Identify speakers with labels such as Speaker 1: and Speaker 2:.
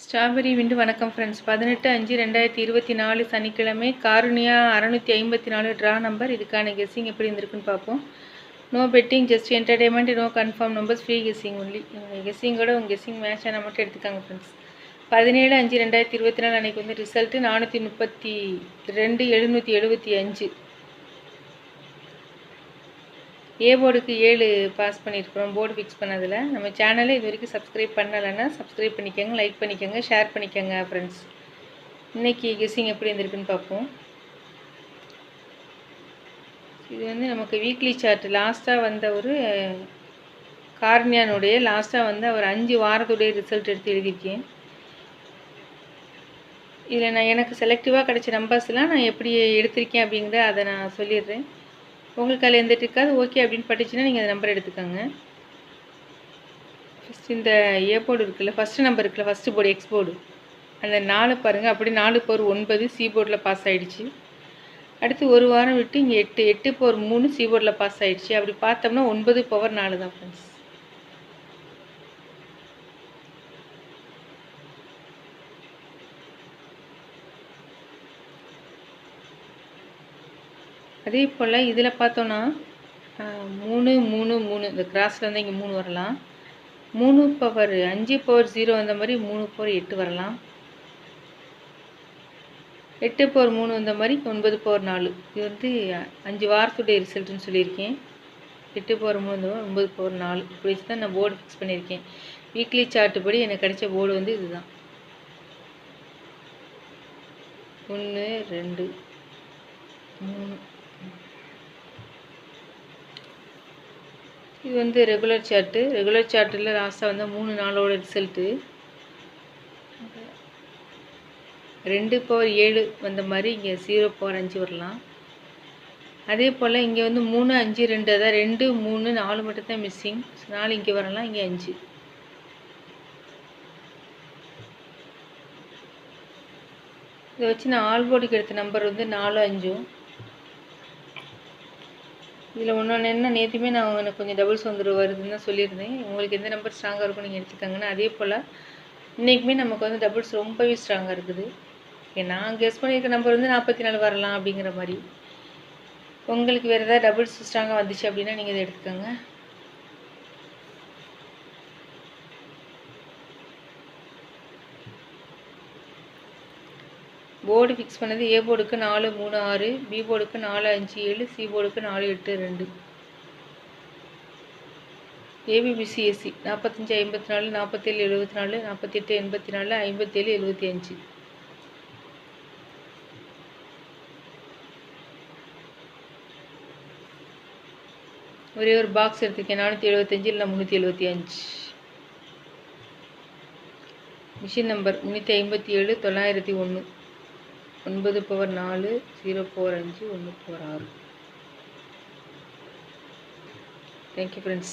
Speaker 1: Strawberry விண்டு வணக்கம் friends. 18/5/2024 சனிக்கிழமை. Karunya 654 draw number. இதுக்கான கெஸ்ஸிங் எப்படி இருந்திருக்குன்னு பார்ப்போம். No betting, just entertainment, no confirm numbers, free guessing only. கெஸ்ஸிங்கோட உங்கள் கெஸ்ஸிங் மேட்ச் ஆனால் மட்டும் எடுத்துக்காங்க ஃப்ரெண்ட்ஸ். 17/5/2024 அன்றைக்கி வந்து ரிசல்ட்டு 432,775. ஏ போர்டுக்கு 7 பாஸ் பண்ணியிருக்கிறோம். போர்டு ஃபிக்ஸ் பண்ணதில் நம்ம சேனலை இது வரைக்கும் சப்ஸ்கிரைப் பண்ணலைன்னா சப்ஸ்கிரைப் பண்ணிக்கோங்க, லைக் பண்ணிக்கோங்க, ஷேர் பண்ணிக்கோங்க ஃப்ரெண்ட்ஸ். இன்றைக்கி கெஸ்ஸிங் எப்படி இருந்திருக்குன்னு பார்ப்போம். இது வந்து நமக்கு வீக்லி சார்ட் லாஸ்ட்டாக வந்த ஒரு கார்னியானுடைய லாஸ்ட்டாக வந்து அவர் 5 வாரத்துடைய ரிசல்ட் எடுத்து எழுதியிருக்கேன். இதில் நான் எனக்கு செலக்டிவாக கிடைச்ச நம்பர்ஸ்லாம் நான் எப்படி எடுத்திருக்கேன் அப்படிங்கிறத அதை நான் சொல்லிடுறேன். உங்களுக்கு அதில் எந்த இருக்காது ஓகே அப்படின்னு பட்டுச்சுன்னா நீங்கள் அந்த நம்பர் எடுத்துக்கோங்க. ஃபஸ்ட் இந்த ஏ போர்டு இருக்குல்ல, ஃபஸ்ட்டு நம்பர் இருக்குல்ல, ஃபஸ்ட்டு போர்டு எக்ஸ் போர்டு, அந்த 4 பாருங்கள். அப்படி 4 போர் 9 சி போர்டில் பாஸ் ஆகிடுச்சு. அடுத்து ஒரு வாரம் விட்டு இங்கே 8 போர் 3 சி போர்டில் பாஸ் ஆகிடுச்சு. அப்படி பார்த்தோம்னா 9 பவர் 4 தான் ஃப்ரெண்ட்ஸ். அதே போல் இதில் பார்த்தோன்னா 3 3 3 இந்த கிராஸில் வந்து இங்கே 3 வரலாம். 3 பவர் 5 பவர் 0 அந்த மாதிரி 3 பவர் 8 வரலாம். 8 பவர் 3 இந்த மாதிரி 9 பவர் 4. இது வந்து 5 வாரத்துடைய ரிசல்ட்டுன்னு சொல்லியிருக்கேன். 8 பவர் 3 இந்த 9 பவர் 4 இப்படி வச்சு தான் நான் போர்டு ஃபிக்ஸ் பண்ணியிருக்கேன். வீக்லி சார்ட்டு படி எனக்கு கிடைச்ச போர்டு வந்து இதுதான். 1 2 3. இது வந்து ரெகுலர் சார்ட்டு. ரெகுலர் சார்ட்டில் லாஸ்ட்டாக வந்து 3 நாளோட ரிசல்ட்டு 2 பவர் 7 வந்த மாதிரி இங்கே 0 பவர் 5 வரலாம். அதே போல் இங்கே வந்து 3 5 2, அதான் 2 3 4 மட்டும் தான் மிஸ்ஸிங். 4 இங்கே வரலாம், இங்கே 5. இதை வச்சு நான் ஆல் போர்டுக்கு எடுத்த நம்பர் வந்து 4 5. இதில் ஒன்று என்ன, நேற்றுமே நான் எனக்கு கொஞ்சம் டபுள்ஸ் வருதுன்னு தான் சொல்லியிருந்தேன். உங்களுக்கு எந்த நம்பர் ஸ்ட்ராங்காக இருக்கும் நீங்கள் எடுத்துக்கோங்கன்னா, அதே போல் இன்றைக்குமே நமக்கு வந்து டபுள்ஸ் ரொம்பவே ஸ்ட்ராங்காக இருக்குது. நான் கெஸ் பண்ணியிருக்க நம்பர் வந்து 44 வரலாம் அப்படிங்கிற மாதிரி. உங்களுக்கு வேறு ஏதாவது டபுள்ஸ் ஸ்ட்ராங்காக வந்துச்சு அப்படின்னா நீங்கள் இதை எடுத்துக்கோங்க. போர்டு ஃபிக்ஸ் பண்ணது ஏ போர்டுக்கு 4 3 6, பி போர்டுக்கு 4 5 7, சி போர்டுக்கு 4 8 2. ஏபிபிசிஎஸ்சி 45 54, 47 74, 48 84, 57 75. ஒரே ஒரு பாக்ஸ் எடுத்துருக்கேன். 475 இல்லை 375. Machine number 357 901. 9 power 4 0 power 5 1 power 6. Thank you friends.